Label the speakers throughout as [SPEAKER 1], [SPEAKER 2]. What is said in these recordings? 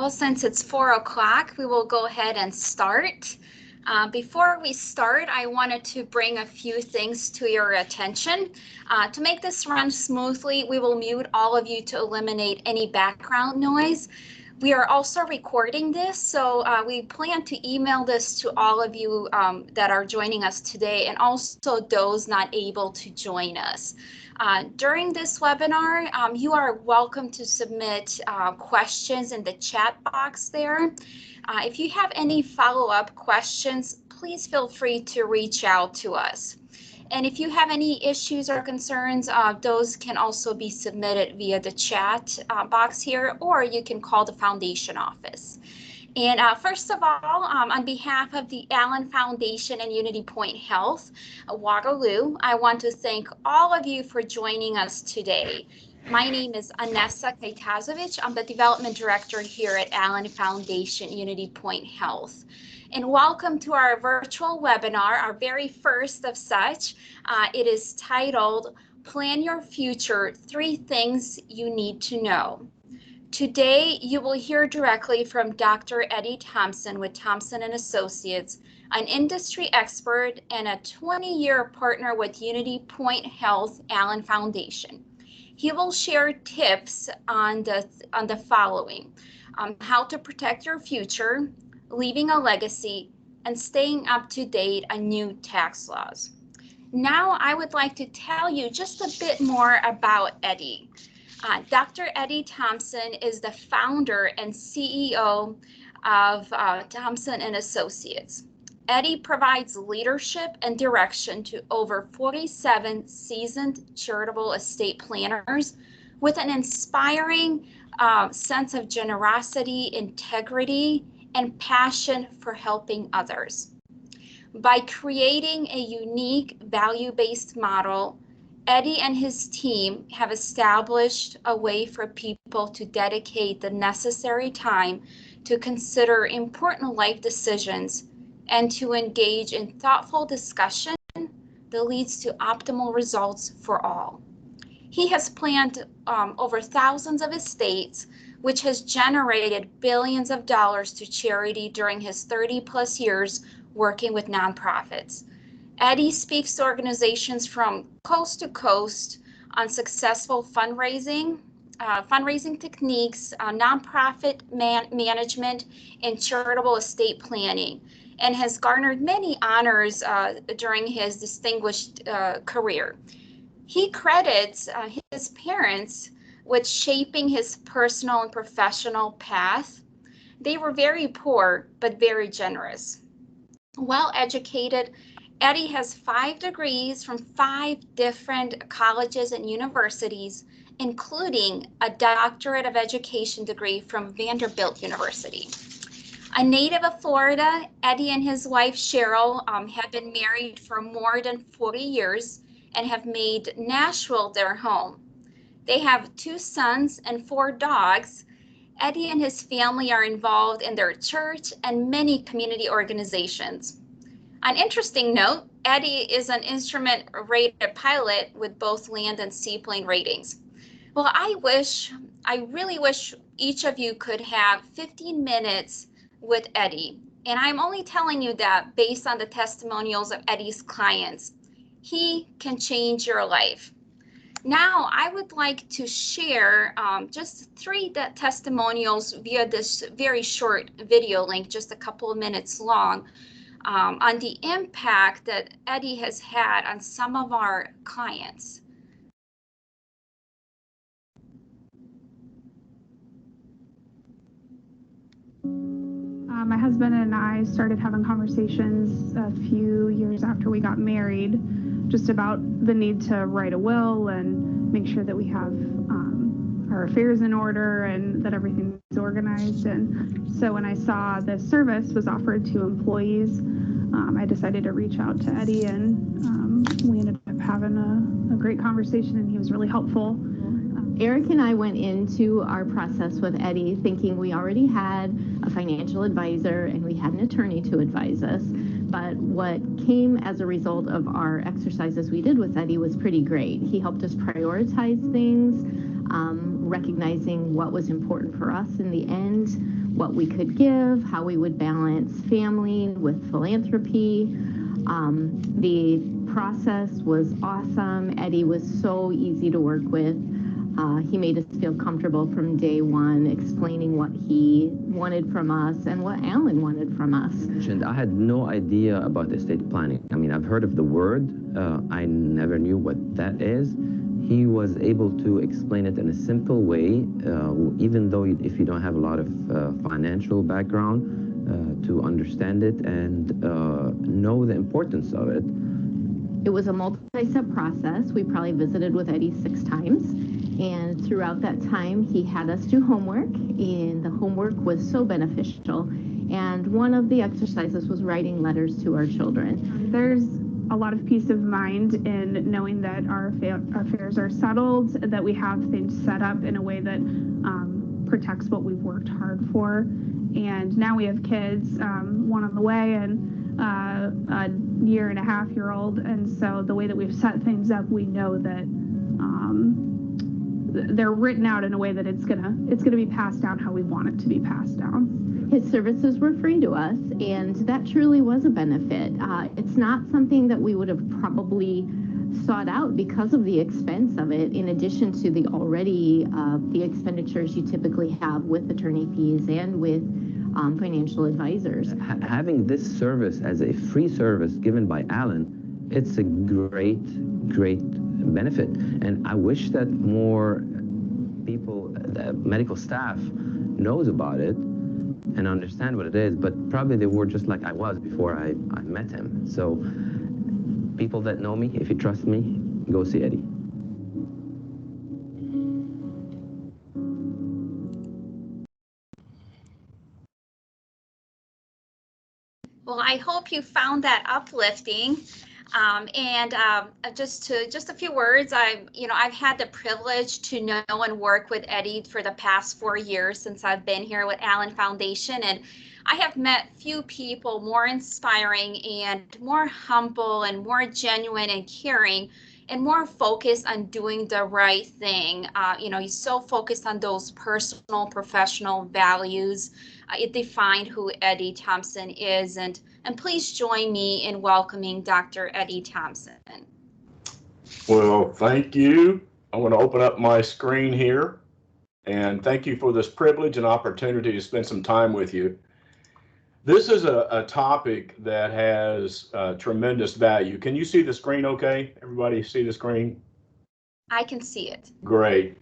[SPEAKER 1] Well, since it's 4 o'clock, we will go ahead and start. Before we start, I wanted to bring a few things to your attention. To make this run smoothly, we will mute all of you to eliminate any background noise. We are also recording this, so we plan to email this to all of you that are joining us today, and also those not able to join us. During this webinar, you are welcome to submit questions in the chat box there. If you have any follow-up questions, please feel free to reach out to us. And if you have any issues or concerns, those can also be submitted via the chat box here, or you can call the foundation office. And first of all, on behalf of the Allen Foundation and Unity Point Health, Waterloo, I want to thank all of you for joining us today. My name is Anessa Kajtazovic. I'm the Development Director here at Allen Foundation Unity Point Health. And welcome to our virtual webinar, our very first of such. It is titled, Plan Your Future, 3 Things You Need to Know. Today, you will hear directly from Dr. Eddie Thompson with Thompson and Associates, an industry expert and a 20-year partner with Unity Point Health Allen Foundation. He will share tips on the following: how to protect your future, leaving a legacy, and staying up to date on new tax laws. Now, I would like to tell you just a bit more about Eddie. Dr. Eddie Thompson is the founder and CEO of Thompson and Associates. Eddie provides leadership and direction to over 47 seasoned charitable estate planners with an inspiring sense of generosity, integrity, and passion for helping others. By creating a unique value-based model, Eddie and his team have established a way for people to dedicate the necessary time to consider important life decisions and to engage in thoughtful discussion that leads to optimal results for all. He has planned over thousands of estates, which has generated billions of dollars to charity during his 30+ years working with nonprofits. Eddie speaks to organizations from coast to coast on successful fundraising techniques, nonprofit management, and charitable estate planning, and has garnered many honors during his distinguished career. He credits his parents with shaping his personal and professional path. They were very poor, but very generous. Well-educated, Eddie has 5 degrees from 5 different colleges and universities, including a Doctorate of Education degree from Vanderbilt University. A native of Florida, Eddie and his wife Cheryl have been married for more than 40 years and have made Nashville their home. They have 2 sons and 4 dogs. Eddie and his family are involved in their church and many community organizations. An interesting note, Eddie is an instrument-rated pilot with both land and seaplane ratings. Well, I really wish each of you could have 15 minutes with Eddie. And I'm only telling you that based on the testimonials of Eddie's clients. He can change your life. Now, I would like to share just 3 testimonials via this very short video link, just a couple of minutes long, on the impact that Eddie has had on some of our clients.
[SPEAKER 2] My husband and I started having conversations a few years after we got married, just about the need to write a will and make sure that we have our affairs in order and that everything's organized. And so when I saw this service was offered to employees, I decided to reach out to Eddie, and we ended up having a great conversation, and he was really helpful.
[SPEAKER 3] Eric and I went into our process with Eddie thinking we already had a financial advisor and we had an attorney to advise us. But what came as a result of our exercises we did with Eddie was pretty great. He helped us prioritize things, recognizing what was important for us in the end, what we could give, how we would balance family with philanthropy. The process was awesome. Eddie was so easy to work with. He made us feel comfortable from day one, explaining what he wanted from us and what Alan wanted from us.
[SPEAKER 4] And I had no idea about estate planning. I mean, I've heard of the word. I never knew what that is. He was able to explain it in a simple way, even though if you don't have a lot of financial background, to understand it and know the importance of it.
[SPEAKER 3] It was a multi-step process. We probably visited with Eddie 6 times. And throughout that time, he had us do homework, and the homework was so beneficial. And one of the exercises was writing letters to our children.
[SPEAKER 2] There's a lot of peace of mind in knowing that our affairs are settled, that we have things set up in a way that protects what we've worked hard for. And now we have kids, one on the way and a 1.5-year-old. And so the way that we've set things up, we know that they're written out in a way that it's gonna be passed down how we want it to be passed down.
[SPEAKER 3] His services were free to us, and that truly was a benefit. It's not something that we would have probably sought out because of the expense of it, in addition to the expenditures you typically have with attorney fees and with financial advisors.
[SPEAKER 4] Having this service as a free service given by Alan, it's a great benefit. And I wish that more people, medical staff, knows about it and understand what it is, but probably they were just like I was before I met him. So people that know me, if you trust me, go see Eddie.
[SPEAKER 1] Well, I hope you found that uplifting. Just a few words. I've had the privilege to know and work with Eddie for the past 4 years since I've been here with Allen Foundation, and I have met few people more inspiring and more humble and more genuine and caring and more focused on doing the right thing. He's so focused on those personal, professional values. It defined who Eddie Thompson is, and please join me in welcoming Dr. Eddie Thompson.
[SPEAKER 5] Well, thank you. I want to open up my screen here, and thank you for this privilege and opportunity to spend some time with you. This is a topic that has tremendous value. Can you see the screen okay? Everybody see the screen?
[SPEAKER 1] I can see it.
[SPEAKER 5] Great.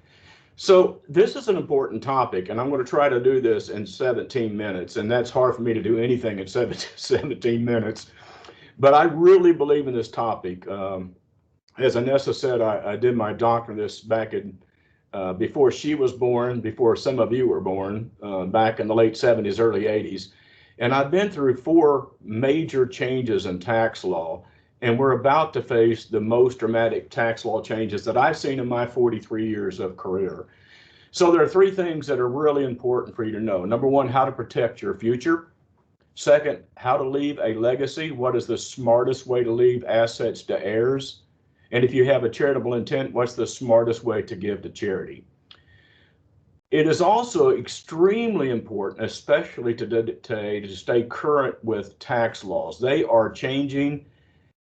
[SPEAKER 5] So this is an important topic, and I'm going to try to do this in 17 minutes, and that's hard for me to do anything in 17 minutes. But I really believe in this topic. As Anessa said, I did my doctorate in this back in before she was born, before some of you were born, back in the late 70s, early 80s. And I've been through 4 major changes in tax law, and we're about to face the most dramatic tax law changes that I've seen in my 43 years of career. So there are 3 things that are really important for you to know. Number 1, how to protect your future. Second, how to leave a legacy. What is the smartest way to leave assets to heirs? And if you have a charitable intent, what's the smartest way to give to charity? It is also extremely important, especially today, to stay current with tax laws. They are changing,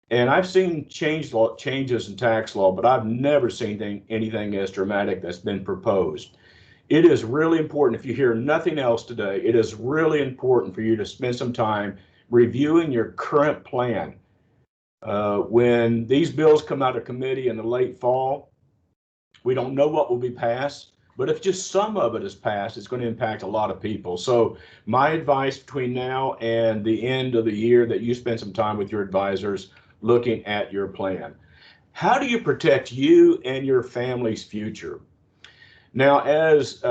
[SPEAKER 5] and I've seen changes in tax law, but I've never seen anything as dramatic that's been proposed. It is really important, if you hear nothing else today, it is really important for you to spend some time reviewing your current plan. When these bills come out of committee in the late fall, we don't know what will be passed. But if just some of it is passed, it's going to impact a lot of people. So my advice between now and the end of the year, that you spend some time with your advisors looking at your plan. How do you protect you and your family's future? Now, as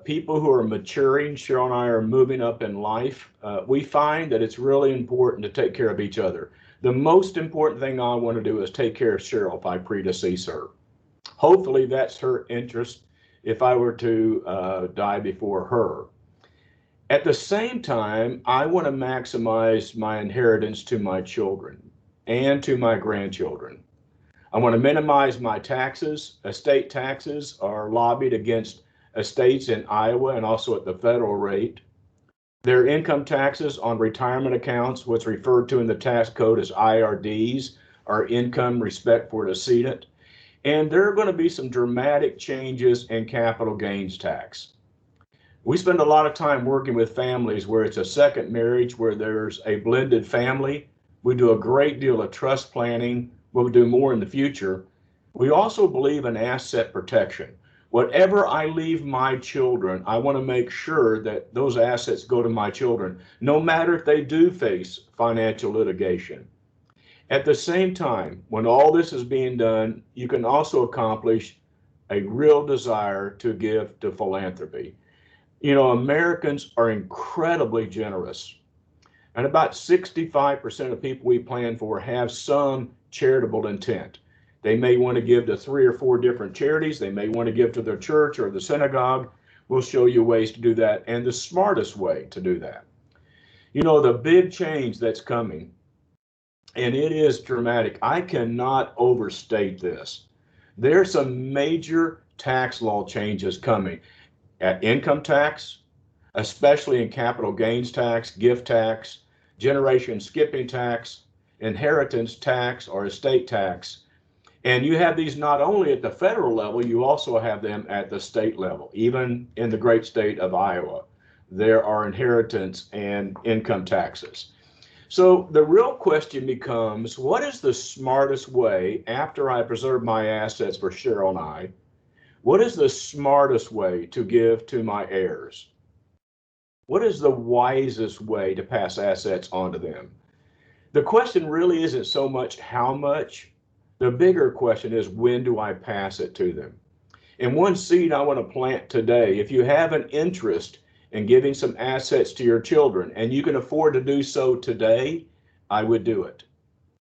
[SPEAKER 5] people who are maturing, Cheryl and I are moving up in life, we find that it's really important to take care of each other. The most important thing I want to do is take care of Cheryl if I predecease her. Hopefully that's her interest if I were to die before her. At the same time, I want to maximize my inheritance to my children and to my grandchildren. I want to minimize my taxes. Estate taxes are lobbied against estates in Iowa and also at the federal rate. Their income taxes on retirement accounts, what's referred to in the tax code as IRDs, are income respect for decedent. And there are going to be some dramatic changes in capital gains tax. We spend a lot of time working with families where it's a second marriage, where there's a blended family. We do a great deal of trust planning. We'll do more in the future. We also believe in asset protection. Whatever I leave my children, I want to make sure that those assets go to my children, no matter if they do face financial litigation. At the same time, when all this is being done, you can also accomplish a real desire to give to philanthropy. You know, Americans are incredibly generous, and about 65% of people we plan for have some charitable intent. They may want to give to 3 or 4 different charities. They may want to give to their church or the synagogue. We'll show you ways to do that and the smartest way to do that. You know, the big change that's coming, and it is dramatic. I cannot overstate this. There's some major tax law changes coming at income tax, especially in capital gains tax, gift tax, generation skipping tax, inheritance tax, or estate tax. And you have these not only at the federal level, you also have them at the state level. Even in the great state of Iowa, there are inheritance and income taxes. So the real question becomes, what is the smartest way after I preserve my assets for Cheryl and I? What is the smartest way to give to my heirs? What is the wisest way to pass assets on to them? The question really isn't so much how much. The bigger question is, when do I pass it to them? And one seed I want to plant today, if you have an interest in giving some assets to your children and you can afford to do so today, I would do it.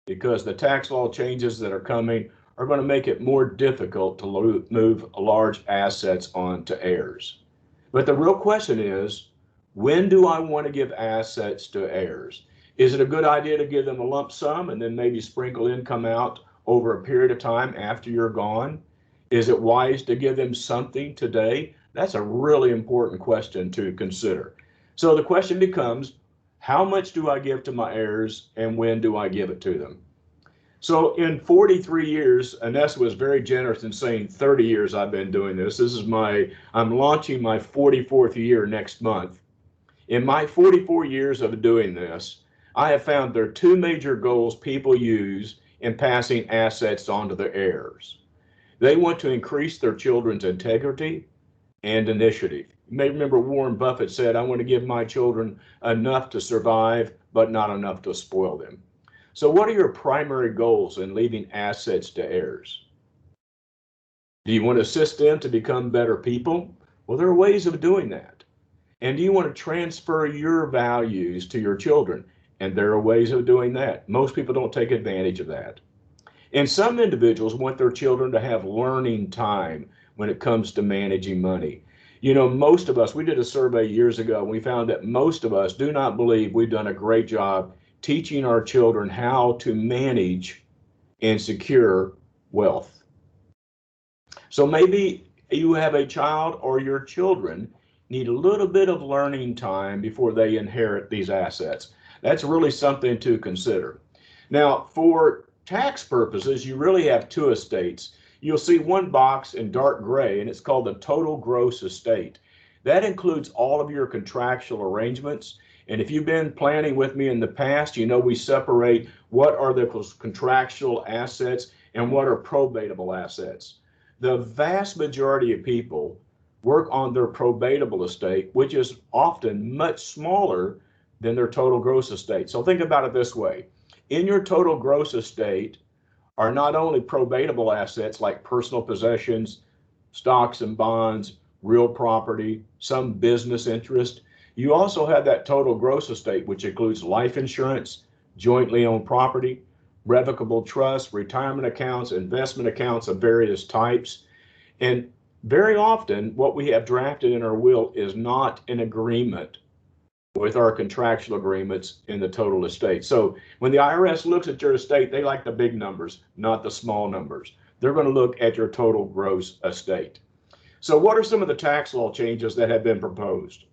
[SPEAKER 5] Because the tax law changes that are coming are going to make it more difficult to move large assets on to heirs. But the real question is, when do I want to give assets to heirs? Is it a good idea to give them a lump sum and then maybe sprinkle income out over a period of time after you're gone? Is it wise to give them something today? That's a really important question to consider. So the question becomes, how much do I give to my heirs and when do I give it to them? So in 43 years, Anessa was very generous in saying 30 years I've been doing this. I'm launching my 44th year next month. In my 44 years of doing this, I have found there are 2 major goals people use in passing assets on to their heirs. They want to increase their children's integrity and initiative. You may remember Warren Buffett said, I want to give my children enough to survive, but not enough to spoil them. So what are your primary goals in leaving assets to heirs? Do you want to assist them to become better people? Well, there are ways of doing that. And do you want to transfer your values to your children? And there are ways of doing that. Most people don't take advantage of that. And some individuals want their children to have learning time when it comes to managing money. You know, most of us, we did a survey years ago, and we found that most of us do not believe we've done a great job teaching our children how to manage and secure wealth. So maybe you have a child or your children need a little bit of learning time before they inherit these assets. That's really something to consider. Now, for tax purposes, you really have 2 estates. You'll see one box in dark gray, and it's called the total gross estate. That includes all of your contractual arrangements. And if you've been planning with me in the past, you know we separate what are the contractual assets and what are probatable assets. The vast majority of people work on their probatable estate, which is often much smaller than their total gross estate. So think about it this way. In your total gross estate are not only probatable assets like personal possessions, stocks and bonds, real property, some business interest. You also have that total gross estate, which includes life insurance, jointly owned property, revocable trusts, retirement accounts, investment accounts of various types. And very often what we have drafted in our will is not in agreement with our contractual agreements in the total estate. So when the IRS looks at your estate, they like the big numbers, not the small numbers. They're going to look at your total gross estate. So what are some of the tax law changes that have been proposed?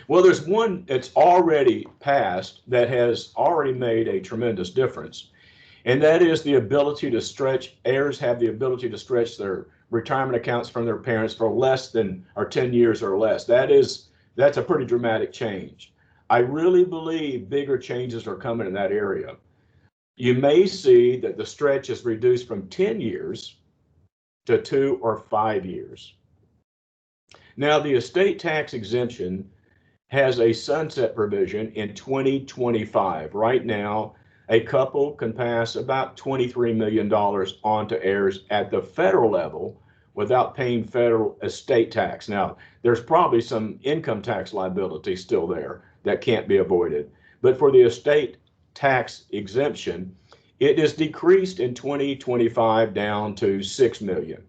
[SPEAKER 5] Well, there's one that's already passed that has already made a tremendous difference, and that is the ability to stretch. Heirs have the ability to stretch their retirement accounts from their parents for less than or 10 years or less. That's a pretty dramatic change. I really believe bigger changes are coming in that area. You may see that the stretch is reduced from 10 years to 2 or 5 years. Now, the estate tax exemption has a sunset provision in 2025. Right now, a couple can pass about $23 million on to heirs at the federal level without paying federal estate tax. Now, there's probably some income tax liability still there that can't be avoided. But for the estate tax exemption, it is decreased in 2025 down to $6 million.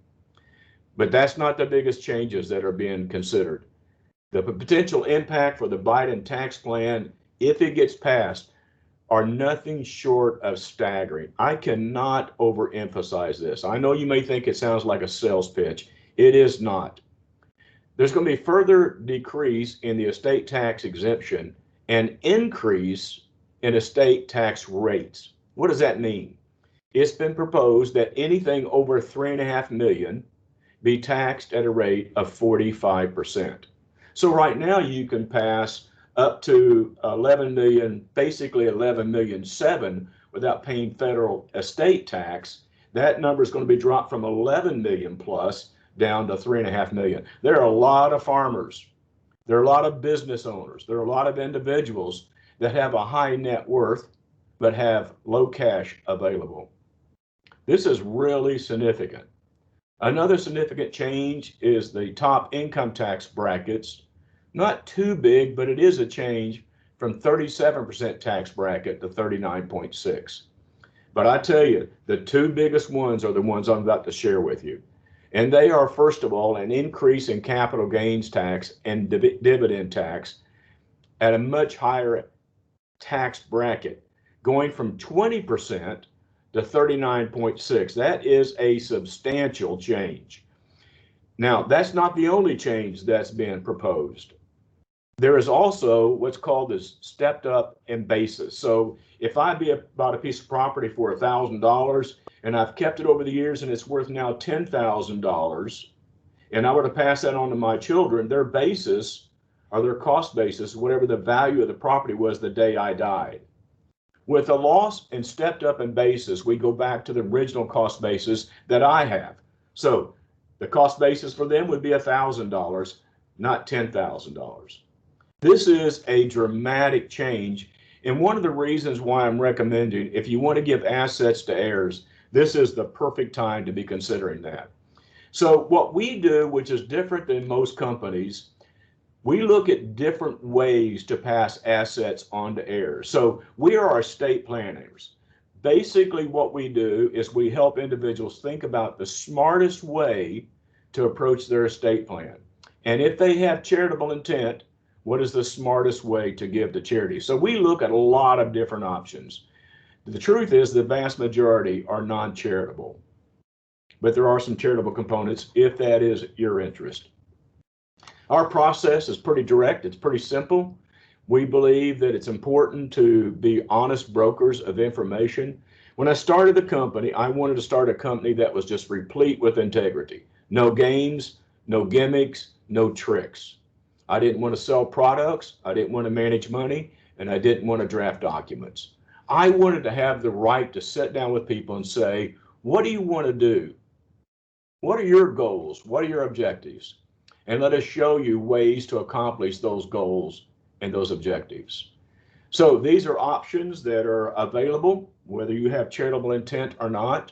[SPEAKER 5] But that's not the biggest changes that are being considered. The potential impact for the Biden tax plan, if it gets passed, are nothing short of staggering. I cannot overemphasize this. I know you may think it sounds like a sales pitch. It is not. There's going to be further decrease in the estate tax exemption and increase in estate tax rates. What does that mean? It's been proposed that anything over $3.5 million be taxed at a rate of 45%. So right now you can pass up to 11 million, basically 11 million 7 without paying federal estate tax. That number is going to be dropped from 11 million plus down to 3.5 million. There are a lot of farmers. There are a lot of business owners. There are a lot of individuals that have a high net worth but have low cash available. This is really significant. Another significant change is the top income tax brackets. Not too big, but it is a change from 37% tax bracket to 39.6. But I tell you, the two biggest ones are the ones I'm about to share with you. And they are, first of all, an increase in capital gains tax and dividend tax at a much higher tax bracket, going from 20% to 39.6. That is a substantial change. Now, that's not the only change that's been proposed. There is also what's called this stepped up in basis. So if I bought a piece of property for $1,000 and I've kept it over the years and it's worth now $10,000, and I were to pass that on to my children, their basis or their cost basis, whatever the value of the property was the day I died. With a loss and stepped up in basis, we go back to the original cost basis that I have. So the cost basis for them would be $1,000, not $10,000. This is a dramatic change, and one of the reasons why I'm recommending, if you want to give assets to heirs, this is the perfect time to be considering that. So what we do, which is different than most companies, we look at different ways to pass assets on to heirs. So we are estate planners. Basically what we do is we help individuals think about the smartest way to approach their estate plan. And if they have charitable intent, what is the smartest way to give to charity? So we look at a lot of different options. The truth is the vast majority are non-charitable, but there are some charitable components if that is your interest. Our process is pretty direct. It's pretty simple. We believe that it's important to be honest brokers of information. When I started the company, I wanted to start a company that was just replete with integrity. No games, no gimmicks, no tricks. I didn't want to sell products, I didn't want to manage money, and I didn't want to draft documents. I wanted to have the right to sit down with people and say, what do you want to do? What are your goals? What are your objectives? And let us show you ways to accomplish those goals and those objectives. So these are options that are available, whether you have charitable intent or not.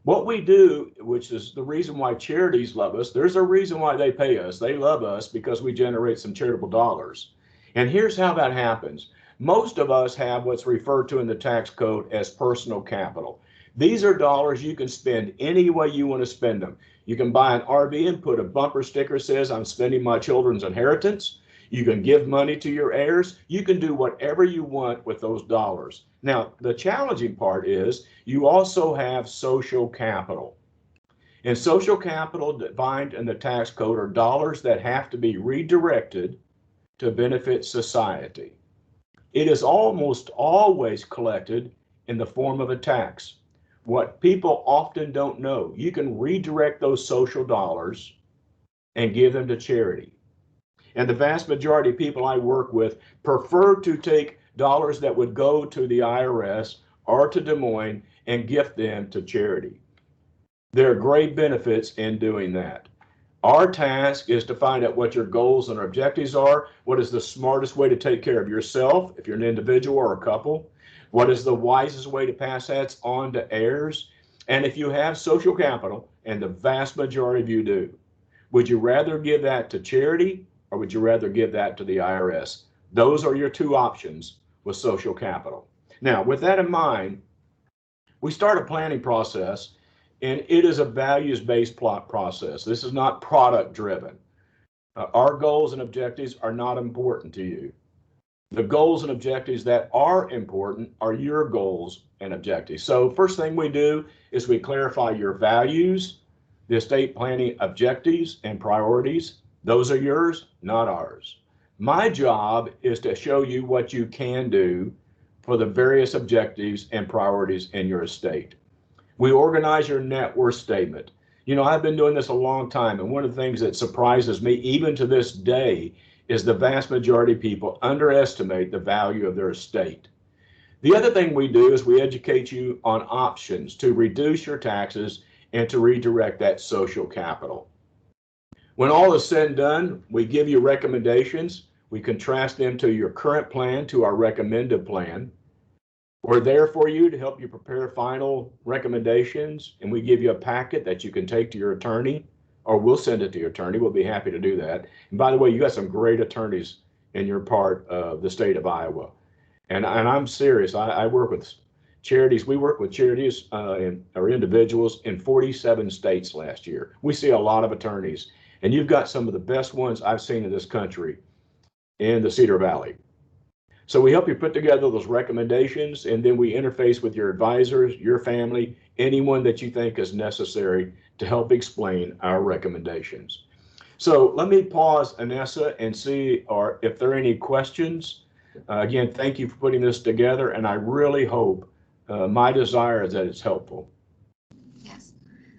[SPEAKER 5] What we do, which is the reason why charities love us, there's a reason why they pay us. They love us because we generate some charitable dollars. And here's how that happens. Most of us have what's referred to in the tax code as personal capital. These are dollars you can spend any way you want to spend them. You can buy an RV and put a bumper sticker that says, I'm spending my children's inheritance. You can give money to your heirs. You can do whatever you want with those dollars. Now, the challenging part is you also have social capital. And social capital defined in the tax code are dollars that have to be redirected to benefit society. It is almost always collected in the form of a tax. What people often don't know, you can redirect those social dollars and give them to charity. And the vast majority of people I work with prefer to take dollars that would go to the IRS or to Des Moines and gift them to charity. There are great benefits in doing that. Our task is to find out what your goals and objectives are. What is the smartest way to take care of yourself, if you're an individual or a couple? What is the wisest way to pass that on to heirs? And if you have social capital, and the vast majority of you do, would you rather give that to charity or would you rather give that to the IRS? Those are your two options with social capital. Now, with that in mind, we start a planning process, and it is a values-based process. This is not product-driven. Our goals and objectives are not important to you. The goals and objectives that are important are your goals and objectives. So first thing we do is we clarify your values, the estate planning objectives and priorities. Those are yours, not ours. My job is to show you what you can do for the various objectives and priorities in your estate. We organize your net worth statement. You know, I've been doing this a long time, and one of the things that surprises me, even to this day, is the vast majority of people underestimate the value of their estate. The other thing we do is we educate you on options to reduce your taxes and to redirect that social capital. When all is said and done, we give you recommendations. We contrast them to your current plan, to our recommended plan. We're there for you to help you prepare final recommendations, and we give you a packet that you can take to your attorney, or we'll send it to your attorney. We'll be happy to do that. And by the way, you got some great attorneys in your part of the state of Iowa. And I'm serious. I work with charities. We work with charities or individuals in 47 states last year. We see a lot of attorneys, and you've got some of the best ones I've seen in this country in the Cedar Valley. So we help you put together those recommendations, and then we interface with your advisors, your family, anyone that you think is necessary to help explain our recommendations. So let me pause, Anessa, and see if there are any questions. Again, thank you for putting this together, and I really hope my desire is that it's helpful.
[SPEAKER 1] Yes.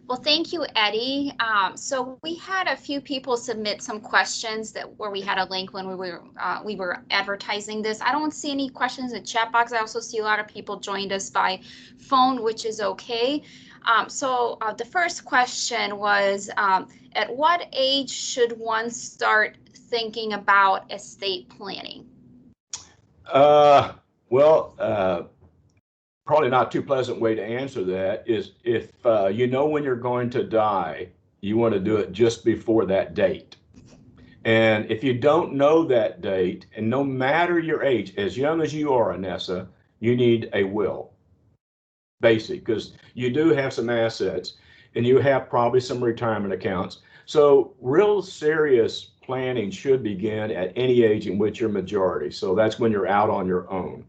[SPEAKER 1] Well, thank you, Eddie. So we had a few people submit some questions where we had a link when we were advertising this. I don't see any questions in the chat box. I also see a lot of people joined us by phone, which is okay. So the first question was, at what age should one start thinking about estate planning?
[SPEAKER 5] Probably not too pleasant way to answer that is if you know when you're going to die, you want to do it just before that date. And if you don't know that date, and no matter your age, as young as you are, Anessa, you need a will. Basic, because you do have some assets and you have probably some retirement accounts. So real serious planning should begin at any age in which you're majority. So that's when you're out on your own.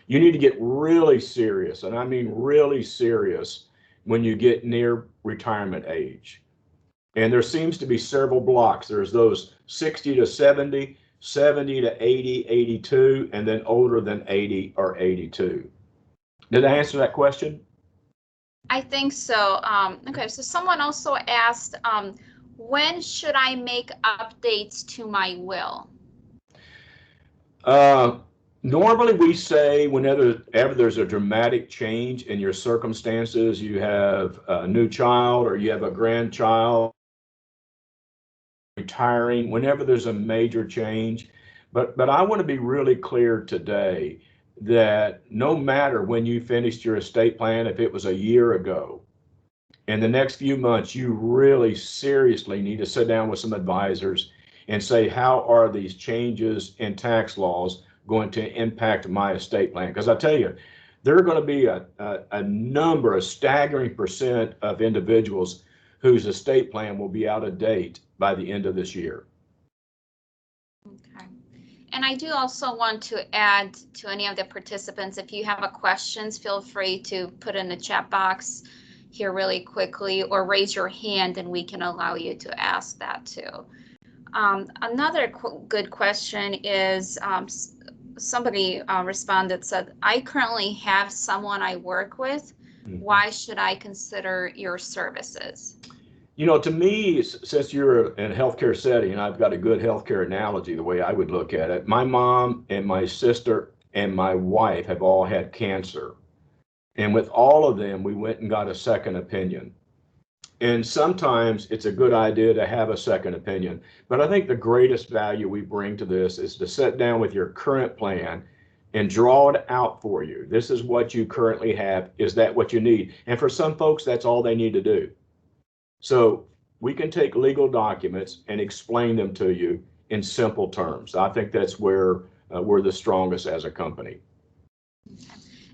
[SPEAKER 5] You need to get really serious, and I mean really serious, when you get near retirement age. And there seems to be several blocks. There's those 60 to 70, 70 to 80, 82, and then older than 80 or 82. Did I answer that question?
[SPEAKER 1] I think so. Okay, so someone also asked, when should I make updates to my will?
[SPEAKER 5] Normally we say whenever there's a dramatic change in your circumstances, you have a new child or you have a grandchild retiring, whenever there's a major change. But I want to be really clear today that no matter when you finished your estate plan, if it was a year ago, in the next few months, you really seriously need to sit down with some advisors and say, how are these changes in tax laws going to impact my estate plan? Because I tell you, there are going to be a number, a staggering percent of individuals whose estate plan will be out of date by the end of this year.
[SPEAKER 1] Okay. And I do also want to add to any of the participants, if you have a questions, feel free to put in the chat box here really quickly or raise your hand and we can allow you to ask that too. Another good question is somebody responded, said, I currently have someone I work with. Why should I consider your services?
[SPEAKER 5] You know, to me, since you're in a healthcare setting, and I've got a good healthcare analogy, the way I would look at it, my mom and my sister and my wife have all had cancer. And with all of them, we went and got a second opinion. And sometimes it's a good idea to have a second opinion. But I think the greatest value we bring to this is to sit down with your current plan and draw it out for you. This is what you currently have. Is that what you need? And for some folks, that's all they need to do. So we can take legal documents and explain them to you in simple terms. I think that's where we're the strongest as a company.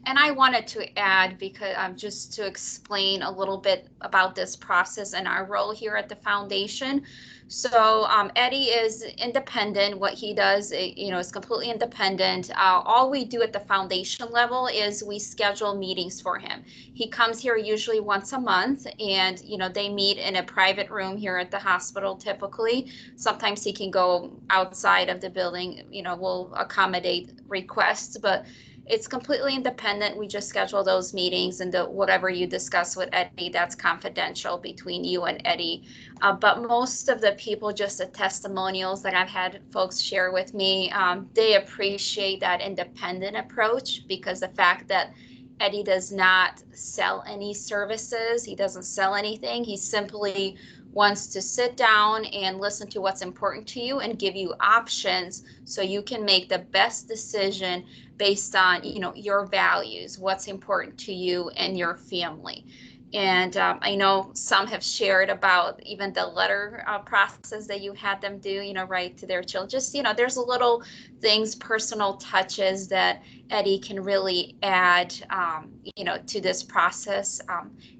[SPEAKER 1] And I wanted to add, because just to explain a little bit about this process and our role here at the foundation. So Eddie is independent. What he does, is completely independent. All we do at the foundation level is we schedule meetings for him. He comes here usually once a month, and they meet in a private room here at the hospital typically. Sometimes he can go outside of the building. We'll accommodate requests, but it's completely independent. We just schedule those meetings, and whatever you discuss with Eddie, that's confidential between you and Eddie. But most of the people, just the testimonials that I've had folks share with me, they appreciate that independent approach, because the fact that Eddie does not sell any services, he doesn't sell anything, he simply wants to sit down and listen to what's important to you and give you options so you can make the best decision based on your values, what's important to you and your family. And I know some have shared about even the letter process that you had them do, write to their children. Just, there's little things, personal touches that Eddie can really add, to this process.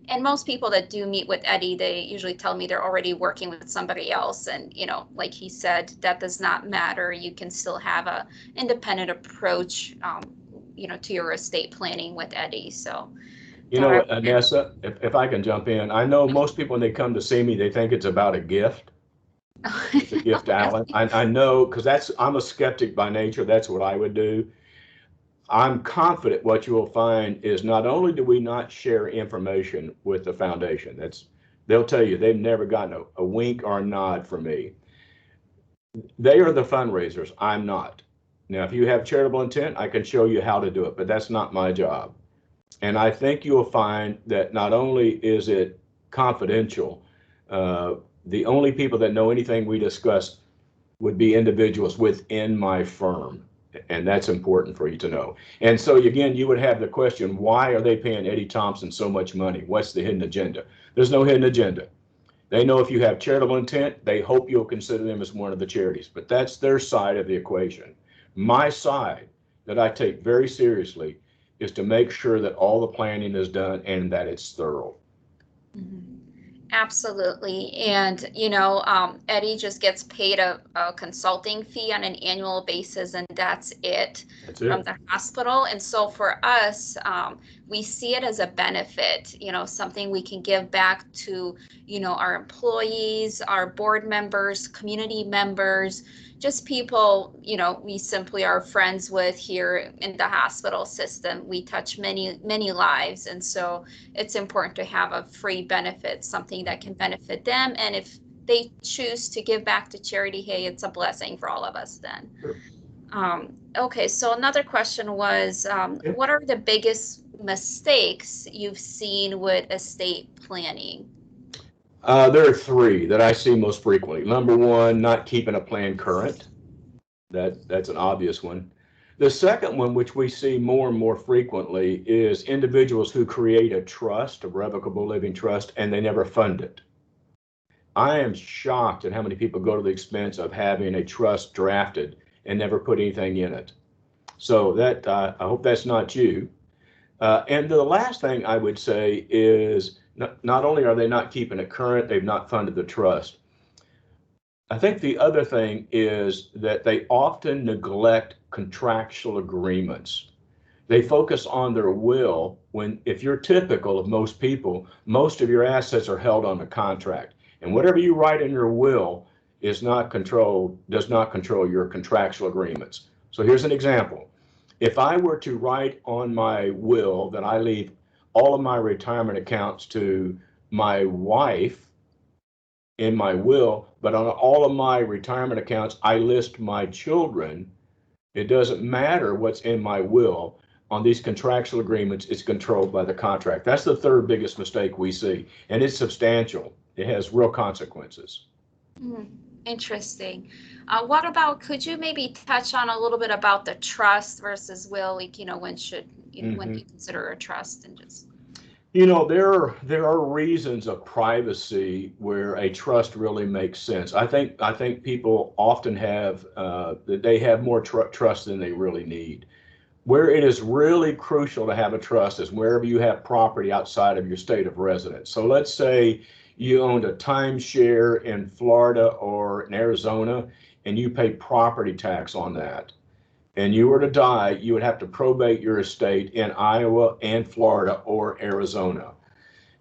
[SPEAKER 1] And most people that do meet with Eddie, they usually tell me they're already working with somebody else. And, like he said, that does not matter. You can still have a independent approach, to your estate planning with Eddie. So.
[SPEAKER 5] Nessa, if I can jump in, I know most people when they come to see me, they think it's about a gift. It's a gift, Alan. I know, because I'm a skeptic by nature. That's what I would do. I'm confident what you will find is not only do we not share information with the foundation, they'll tell you they've never gotten a wink or a nod from me. They are the fundraisers. I'm not. Now, if you have charitable intent, I can show you how to do it, but that's not my job. And I think you'll find that not only is it confidential, the only people that know anything we discuss would be individuals within my firm. And that's important for you to know. And so again, you would have the question, why are they paying Eddie Thompson so much money? What's the hidden agenda? There's no hidden agenda. They know if you have charitable intent, they hope you'll consider them as one of the charities, but that's their side of the equation. My side, that I take very seriously, is to make sure that all the planning is done and that it's thorough.
[SPEAKER 1] Mm-hmm. Absolutely. And, Eddie just gets paid a consulting fee on an annual basis, and that's it from the hospital. And so for us, we see it as a benefit, something we can give back to, our employees, our board members, community members, just people, we simply are friends with here in the hospital system. We touch many, many lives. And so it's important to have a free benefit, something that can benefit them. And if they choose to give back to charity, hey, it's a blessing for all of us then.
[SPEAKER 5] Sure.
[SPEAKER 1] Okay, so another question was, what are the biggest mistakes you've seen with estate planning?
[SPEAKER 5] There are three that I see most frequently. Number one, not keeping a plan current. That's an obvious one. The second one, which we see more and more frequently, is individuals who create a trust, a revocable living trust, and they never fund it. I am shocked at how many people go to the expense of having a trust drafted and never put anything in it. So that I hope that's not you. And the last thing I would say is not only are they not keeping it current, they've not funded the trust. I think the other thing is that they often neglect contractual agreements. They focus on their will when, if you're typical of most people, most of your assets are held on a contract. And whatever you write in your will does not control your contractual agreements. So here's an example. If I were to write on my will that I leave all of my retirement accounts to my wife in my will, but on all of my retirement accounts, I list my children, it doesn't matter what's in my will. On these contractual agreements, it's controlled by the contract. That's the third biggest mistake we see, and it's substantial. It has real consequences.
[SPEAKER 1] Interesting. What about, could you maybe touch on a little bit about the trust versus will? Like, when should, when do you consider a trust and just.
[SPEAKER 5] There are reasons of privacy where a trust really makes sense. I think people often have they have more trust than they really need. Where it is really crucial to have a trust is wherever you have property outside of your state of residence. So let's say you owned a timeshare in Florida or in Arizona, and you pay property tax on that, and you were to die, you would have to probate your estate in Iowa and Florida or Arizona.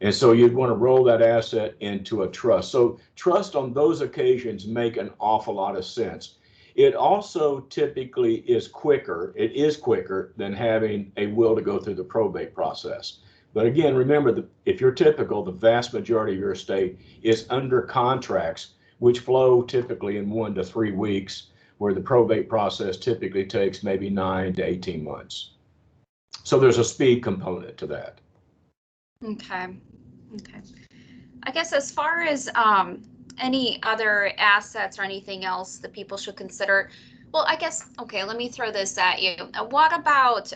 [SPEAKER 5] And so you'd want to roll that asset into a trust. So trust on those occasions make an awful lot of sense. It also typically is quicker. It is quicker than having a will to go through the probate process. But again, remember that if you're typical, the vast majority of your estate is under contracts, which flow typically in 1 to 3 weeks, where the probate process typically takes maybe 9 to 18 months. So there's a speed component to that.
[SPEAKER 1] Okay. I guess as far as any other assets or anything else that people should consider, well, I guess, okay, let me throw this at you. What about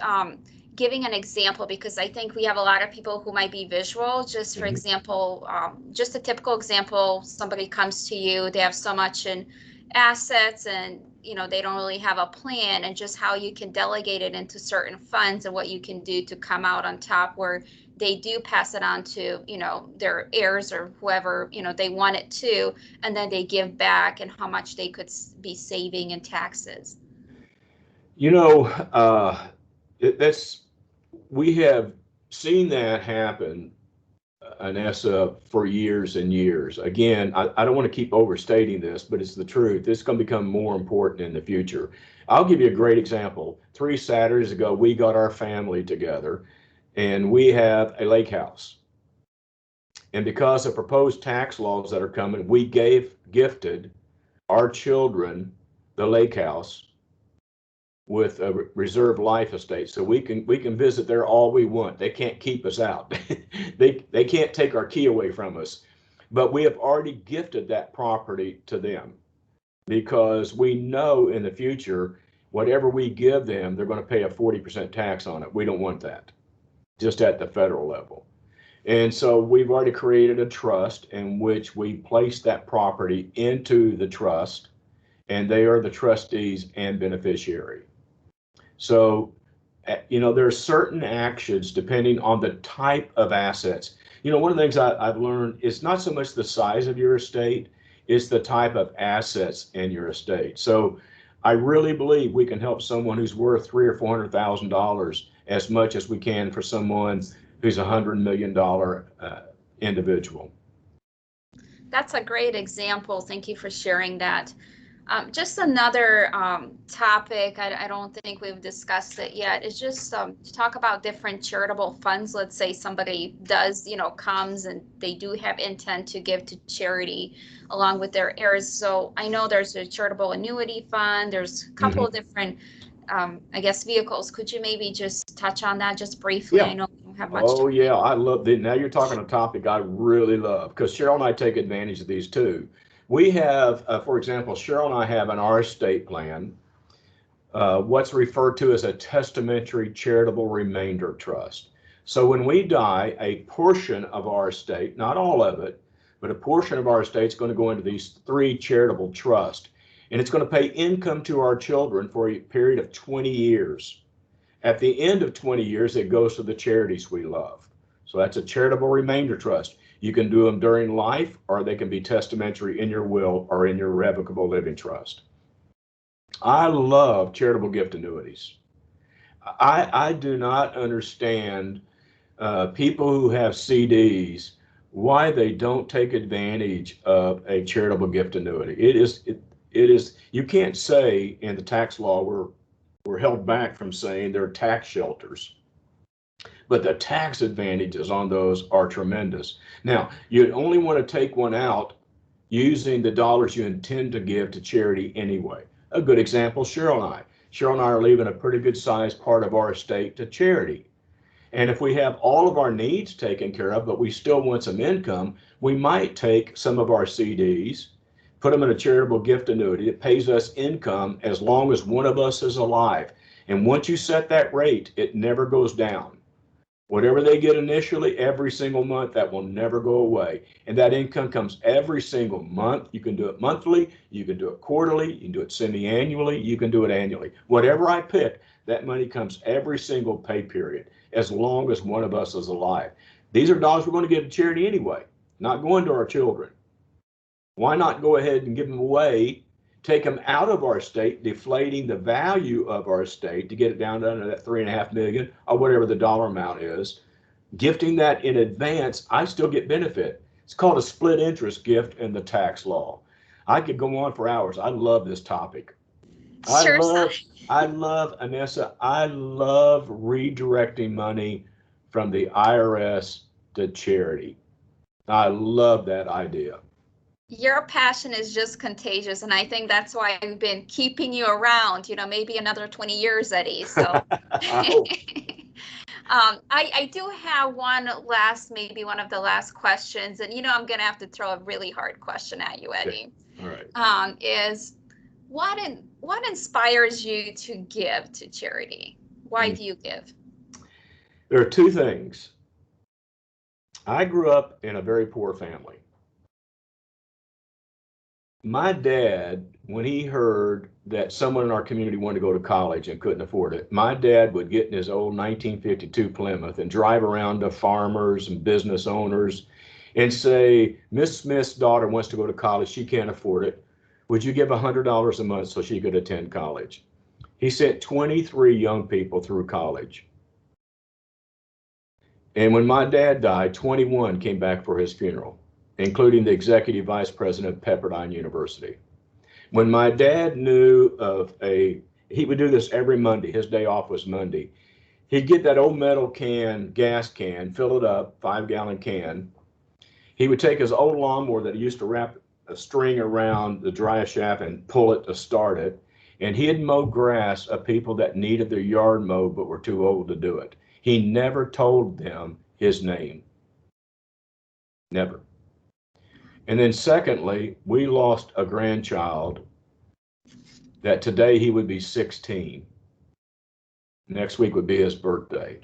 [SPEAKER 1] giving an example? Because I think we have a lot of people who might be visual. Just for example, just a typical example, somebody comes to you, they have so much in assets and they don't really have a plan, and just how you can delegate it into certain funds and what you can do to come out on top where they do pass it on to their heirs or whoever they want it to, and then they give back, and how much they could be saving in taxes.
[SPEAKER 5] We have seen that happen, Anessa, for years and years. Again, I don't want to keep overstating this, but it's the truth. It's going to become more important in the future. I'll give you a great example. 3 Saturdays ago, we got our family together, and we have a lake house. And because of proposed tax laws that are coming, we gifted our children the lake house with a reserve life estate, so we can visit there all we want. They can't keep us out. they can't take our key away from us. But we have already gifted that property to them, because we know in the future, whatever we give them, they're going to pay a 40% tax on it. We don't want that, just at the federal level. And so we've already created a trust in which we place that property into the trust, and they are the trustees and beneficiary. So, there are certain actions depending on the type of assets. One of the things I've learned is not so much the size of your estate, it's the type of assets in your estate. So I really believe we can help someone who's worth $300,000 or $400,000 as much as we can for someone who's $100 million individual.
[SPEAKER 1] That's a great example. Thank you for sharing that. Just another topic, I don't think we've discussed it yet, is just to talk about different charitable funds. Let's say somebody does, comes and they do have intent to give to charity along with their heirs. So I know there's a charitable annuity fund. There's a couple of different, I guess, vehicles. Could you maybe just touch on that just briefly?
[SPEAKER 5] Yeah.
[SPEAKER 1] I know we don't have much time.
[SPEAKER 5] Oh, yeah, I love it. Now you're talking a topic I really love, because Cheryl and I take advantage of these too. We have, for example, Cheryl and I have in our estate plan what's referred to as a testamentary charitable remainder trust. So when we die, a portion of our estate, not all of it, but a portion of our estate is going to go into these 3 charitable trusts. And it's going to pay income to our children for a period of 20 years. At the end of 20 years, it goes to the charities we love. So that's a charitable remainder trust. You can do them during life, or they can be testamentary in your will or in your revocable living trust. I love charitable gift annuities. I do not understand people who have CDs why they don't take advantage of a charitable gift annuity. It is, you can't say in the tax law we're held back from saying they're tax shelters, but the tax advantages on those are tremendous. Now, you only want to take one out using the dollars you intend to give to charity anyway. A good example, Cheryl and I. Cheryl and I are leaving a pretty good sized part of our estate to charity. And if we have all of our needs taken care of, but we still want some income, we might take some of our CDs, put them in a charitable gift annuity that pays us income as long as one of us is alive. And once you set that rate, it never goes down. Whatever they get initially, every single month, that will never go away. And that income comes every single month. You can do it monthly, you can do it quarterly, you can do it semi-annually, you can do it annually. Whatever I pick, that money comes every single pay period, as long as one of us is alive. These are dollars we're going to give to charity anyway, not going to our children. Why not go ahead and give them away, take them out of our state, deflating the value of our state to get it down to under that $3.5 million or whatever the dollar amount is. Gifting that in advance, I still get benefit. It's called a split interest gift in the tax law. I could go on for hours. I love this topic.
[SPEAKER 1] Sure.
[SPEAKER 5] I love, Anessa, I love redirecting money from the IRS to charity. I love that idea.
[SPEAKER 1] Your passion is just contagious, and I think that's why I've been keeping you around, maybe another 20 years, Eddie. So I do have one of the last questions, and I'm going to have to throw a really hard question at you, Eddie.
[SPEAKER 5] Okay. All right.
[SPEAKER 1] Is what inspires you to give to charity? Why do you give?
[SPEAKER 5] There are two things. I grew up in a very poor family. My dad, when he heard that someone in our community wanted to go to college and couldn't afford it, my dad would get in his old 1952 Plymouth and drive around to farmers and business owners and say, Miss Smith's daughter wants to go to college, she can't afford it. Would you give $100 a month so she could attend college? He sent 23 young people through college. And when my dad died, 21 came back for his funeral, including the executive vice president of Pepperdine University. When my dad knew of he would do this every Monday, his day off was Monday. He'd get that old metal gas can, fill it up, 5-gallon can. He would take his old lawnmower that he used to wrap a string around the drive shaft and pull it to start it. And he'd mow grass of people that needed their yard mowed but were too old to do it. He never told them his name. Never. And then secondly, we lost a grandchild that today he would be 16. Next week would be his birthday.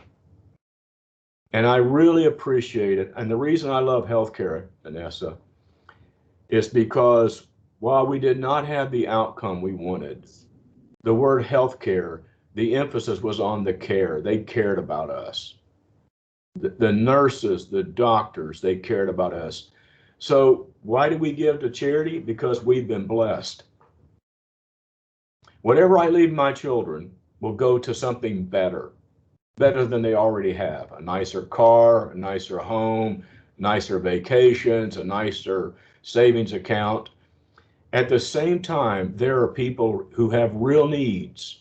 [SPEAKER 5] And I really appreciate it. And the reason I love healthcare, Vanessa, is because while we did not have the outcome we wanted, the word healthcare, the emphasis was on the care. They cared about us. The nurses, the doctors, they cared about us. So why do we give to charity? Because we've been blessed. Whatever I leave my children will go to something better than they already have. A nicer car, a nicer home, nicer vacations, a nicer savings account. At the same time, there are people who have real needs,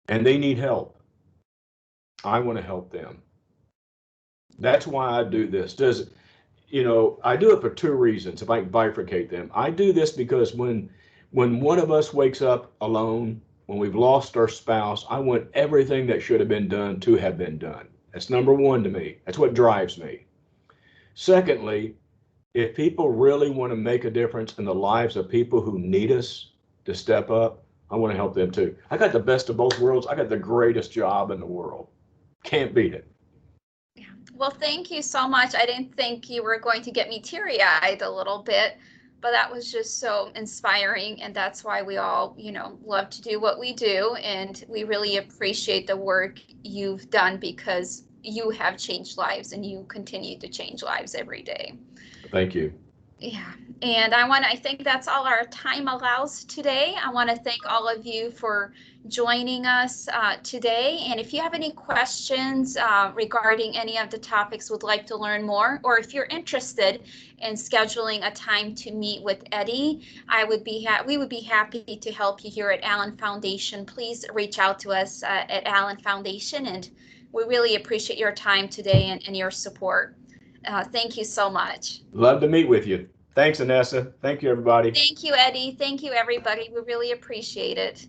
[SPEAKER 5] and they need help. I want to help them. That's why I do this. I do it for two reasons, if I can bifurcate them. I do this because when one of us wakes up alone, when we've lost our spouse, I want everything that should have been done to have been done. That's number one to me. That's what drives me. Secondly, if people really want to make a difference in the lives of people who need us to step up, I want to help them too. I got the best of both worlds. I got the greatest job in the world. Can't beat it.
[SPEAKER 1] Well, thank you so much. I didn't think you were going to get me teary-eyed a little bit, but that was just so inspiring. And that's why we all, love to do what we do. And we really appreciate the work you've done because you have changed lives and you continue to change lives every day.
[SPEAKER 5] Thank you.
[SPEAKER 1] Yeah, and I think that's all our time allows today. I want to thank all of you for joining us today. And if you have any questions regarding any of the topics, would like to learn more, or if you're interested in scheduling a time to meet with Eddie, we would be happy to help you here at Allen Foundation. Please reach out to us at Allen Foundation, and we really appreciate your time today and your support. Thank you so much.
[SPEAKER 5] Love to meet with you. Thanks, Anessa. Thank you, everybody.
[SPEAKER 1] Thank you, Eddie. Thank you, everybody. We really appreciate it.